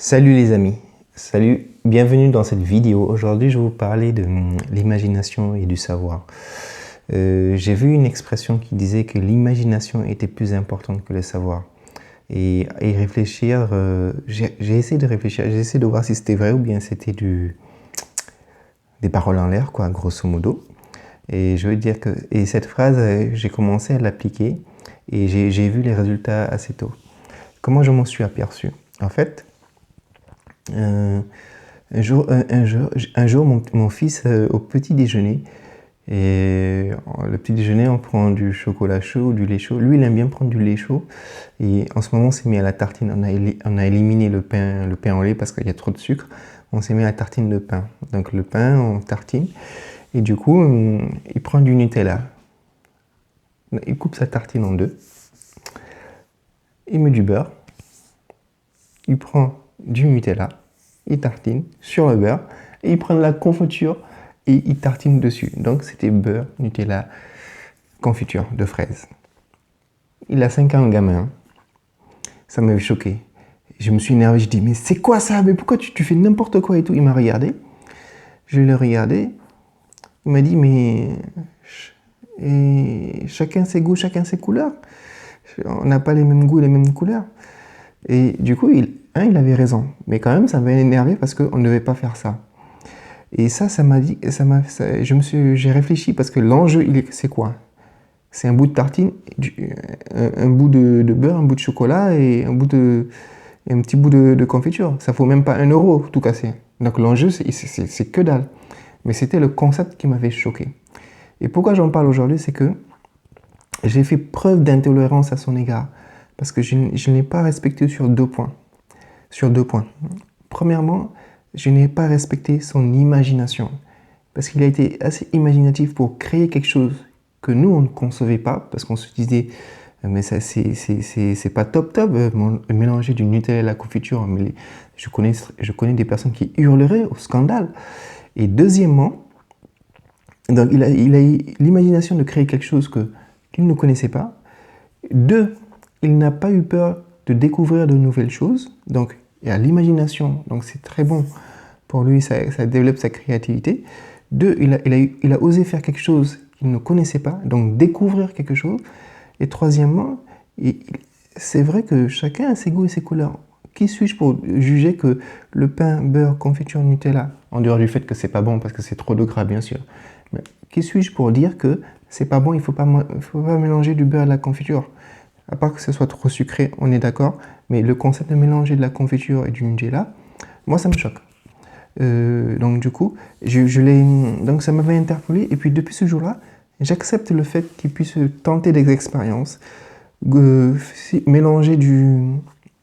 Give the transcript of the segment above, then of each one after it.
Salut les amis, salut, bienvenue dans cette vidéo. Aujourd'hui, je vais vous parler de l'imagination et du savoir. J'ai vu une expression qui disait que l'imagination était plus importante que le savoir. Et réfléchir, j'ai essayé de réfléchir, j'ai essayé de voir si c'était vrai ou bien c'était des paroles en l'air, quoi, grosso modo. Et je veux dire que cette phrase, j'ai commencé à l'appliquer et j'ai vu les résultats assez tôt. Comment je m'en suis aperçu? En fait, un jour mon fils, au petit déjeuner, et le petit déjeuner, on prend du chocolat chaud ou du lait chaud. Lui, il aime bien prendre du lait chaud. Et en ce moment, on s'est mis à la tartine. On a éliminé le pain au lait parce qu'il y a trop de sucre. On s'est mis à la tartine de pain. Donc le pain, on tartine. Et du coup, il prend du Nutella. Il coupe sa tartine en deux. Il met du beurre. Il prend du Nutella. Il tartine sur le beurre. Et il prend de la confiture et il tartine dessus. Donc c'était beurre, Nutella, confiture de fraises. Il a 5 ans, le gamin. Ça m'avait choqué. Je me suis énervé, je dis, mais c'est quoi ça? Mais pourquoi tu fais n'importe quoi et tout? Il m'a regardé. Je l'ai regardé. Il m'a dit, mais chacun ses goûts, chacun ses couleurs. On n'a pas les mêmes goûts, les mêmes couleurs. Et du coup, il avait raison. Mais quand même, ça m'a énervé parce qu'on ne devait pas faire ça. Et ça m'a dit, j'ai réfléchi parce que l'enjeu, c'est quoi? C'est un bout de tartine, un bout de beurre, un bout de chocolat et un petit bout de confiture. Ça vaut même pas 1 euro tout casser. Donc l'enjeu, c'est que dalle. Mais c'était le concept qui m'avait choqué. Et pourquoi j'en parle aujourd'hui, c'est que j'ai fait preuve d'intolérance à son égard. Parce que je ne l'ai pas respecté sur 2 points. Sur 2 points. Premièrement, je n'ai pas respecté son imagination. Parce qu'il a été assez imaginatif pour créer quelque chose que nous, on ne concevait pas. Parce qu'on se disait, mais ça, c'est pas top, mélanger du Nutella et la confiture. Mais je connais des personnes qui hurleraient au scandale. Et deuxièmement, donc il a eu l'imagination de créer quelque chose qu'il ne connaissait pas. 2, il n'a pas eu peur de découvrir de nouvelles choses. Donc, il y a l'imagination. Donc, c'est très bon pour lui, ça développe sa créativité. 2, il a osé faire quelque chose qu'il ne connaissait pas, donc découvrir quelque chose. Et troisièmement, c'est vrai que chacun a ses goûts et ses couleurs. Qui suis-je pour juger que le pain, beurre, confiture, Nutella, en dehors du fait que c'est pas bon parce que c'est trop de gras, bien sûr, mais qui suis-je pour dire que c'est pas bon, il faut pas mélanger du beurre et de la confiture? À part que ce soit trop sucré, on est d'accord, mais le concept de mélanger de la confiture et du Nutella, moi ça me choque. Donc du coup, donc ça m'avait interpellé, et puis depuis ce jour-là, j'accepte le fait qu'il puisse tenter des expériences, mélanger du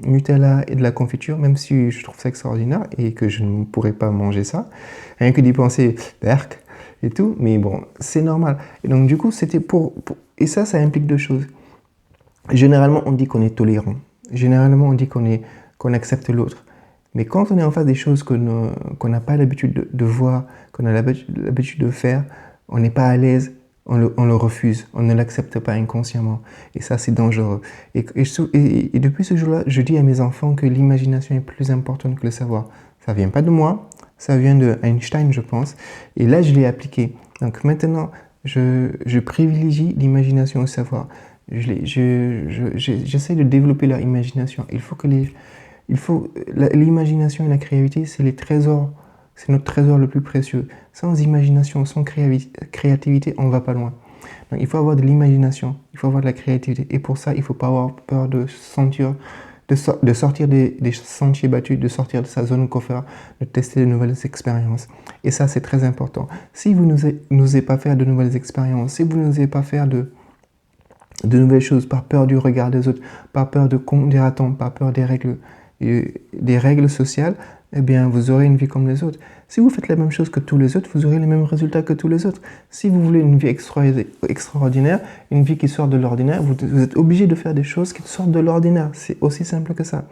Nutella et de la confiture, même si je trouve ça extraordinaire et que je ne pourrais pas manger ça, rien que d'y penser, berk et tout, mais bon, c'est normal. Et donc du coup, c'était et ça implique 2 choses. Généralement, on dit qu'on est tolérant. Généralement, on dit qu'on accepte l'autre. Mais quand on est en face des choses qu'on n'a pas l'habitude de voir, qu'on a l'habitude de faire, on n'est pas à l'aise, on le refuse, on ne l'accepte pas inconsciemment. Et ça, c'est dangereux. Et depuis ce jour-là, je dis à mes enfants que l'imagination est plus importante que le savoir. Ça ne vient pas de moi, ça vient de Einstein, je pense. Et là, je l'ai appliqué. Donc maintenant, je privilégie l'imagination au savoir. J'essaie de développer leur imagination. L'imagination et la créativité, c'est notre trésor le plus précieux. Sans imagination, sans créativité, on ne va pas loin. Donc, il faut avoir de l'imagination, il faut avoir de la créativité. Et pour ça, il ne faut pas avoir peur de sortir des sentiers battus, de sortir de sa zone de confort, de tester de nouvelles expériences. Et ça, c'est très important. Si vous n'osez pas faire de nouvelles expériences, si vous n'osez pas faire de nouvelles choses, par peur du regard des autres, par peur des attentes, par peur des règles sociales, eh bien, vous aurez une vie comme les autres. Si vous faites la même chose que tous les autres, vous aurez les mêmes résultats que tous les autres. Si vous voulez une vie extraordinaire, une vie qui sort de l'ordinaire, vous êtes obligé de faire des choses qui sortent de l'ordinaire. C'est aussi simple que ça.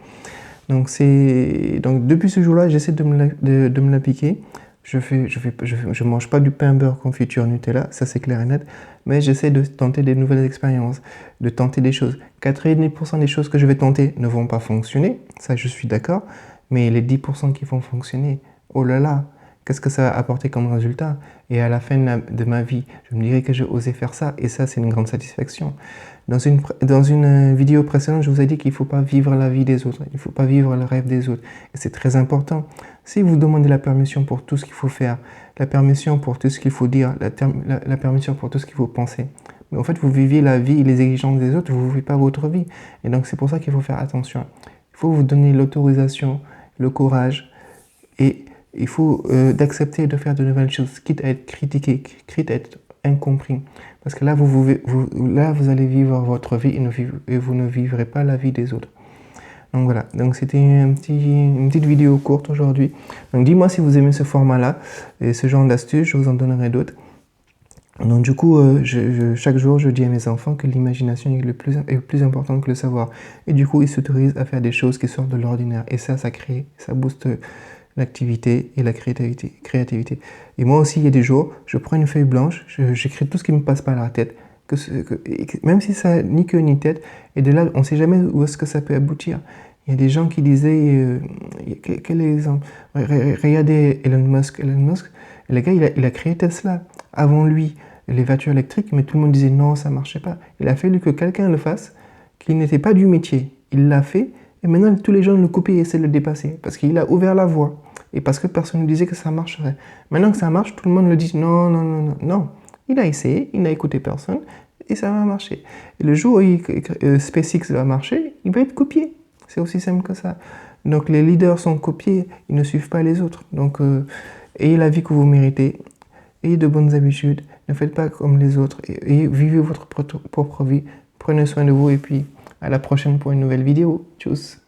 Donc depuis ce jour-là, j'essaie de me l'appliquer. Je mange pas du pain, beurre, confiture, Nutella, ça c'est clair et net, mais j'essaie de tenter des nouvelles expériences, de tenter des choses. 90% des choses que je vais tenter ne vont pas fonctionner, ça je suis d'accord, mais les 10% qui vont fonctionner, oh là là, qu'est-ce que ça va apporter comme résultat? Et à la fin de ma vie, je me dirais que j'ai osé faire ça, et ça c'est une grande satisfaction. Dans une vidéo précédente, je vous ai dit qu'il ne faut pas vivre la vie des autres, il ne faut pas vivre le rêve des autres. Et c'est très important. Si vous demandez la permission pour tout ce qu'il faut faire, la permission pour tout ce qu'il faut dire, la permission pour tout ce qu'il faut penser, mais en fait, vous vivez la vie et les exigences des autres, vous ne vivez pas votre vie. Et donc, c'est pour ça qu'il faut faire attention. Il faut vous donner l'autorisation, le courage, et il faut d'accepter de faire de nouvelles choses, quitte à être critiqué, quitte à être incompris. Parce que là, vous allez vivre votre vie et vous ne vivrez pas la vie des autres. Donc voilà, donc c'était une petite vidéo courte aujourd'hui. Donc dis-moi si vous aimez ce format-là et ce genre d'astuces, je vous en donnerai d'autres. Donc du coup, chaque jour, je dis à mes enfants que l'imagination est plus importante que le savoir. Et du coup, ils s'autorisent à faire des choses qui sortent de l'ordinaire. Et ça booste l'activité et la créativité. Et moi aussi, il y a des jours, je prends une feuille blanche, j'écris tout ce qui me passe par la tête, même si ça ni queue ni tête, et de là, on ne sait jamais où est-ce que ça peut aboutir. Il y a des gens qui disaient, quel exemple? Regardez Elon Musk, le gars, il a créé Tesla. Avant lui, les voitures électriques, mais tout le monde disait non, ça ne marchait pas. Il a fallu que quelqu'un le fasse, qui n'était pas du métier. Il l'a fait, et maintenant tous les gens le copient et essaient de le dépasser, parce qu'il a ouvert la voie, et parce que personne ne disait que ça marcherait. Maintenant que ça marche, tout le monde le dit non, non, non, non, non. Il a essayé, il n'a écouté personne, et ça va marcher. Et le jour où SpaceX va marcher, il va être copié. C'est aussi simple que ça. Donc les leaders sont copiés, ils ne suivent pas les autres. Donc ayez la vie que vous méritez, ayez de bonnes habitudes, ne faites pas comme les autres, et vivez votre propre vie. Prenez soin de vous, et puis à la prochaine pour une nouvelle vidéo. Tchuss!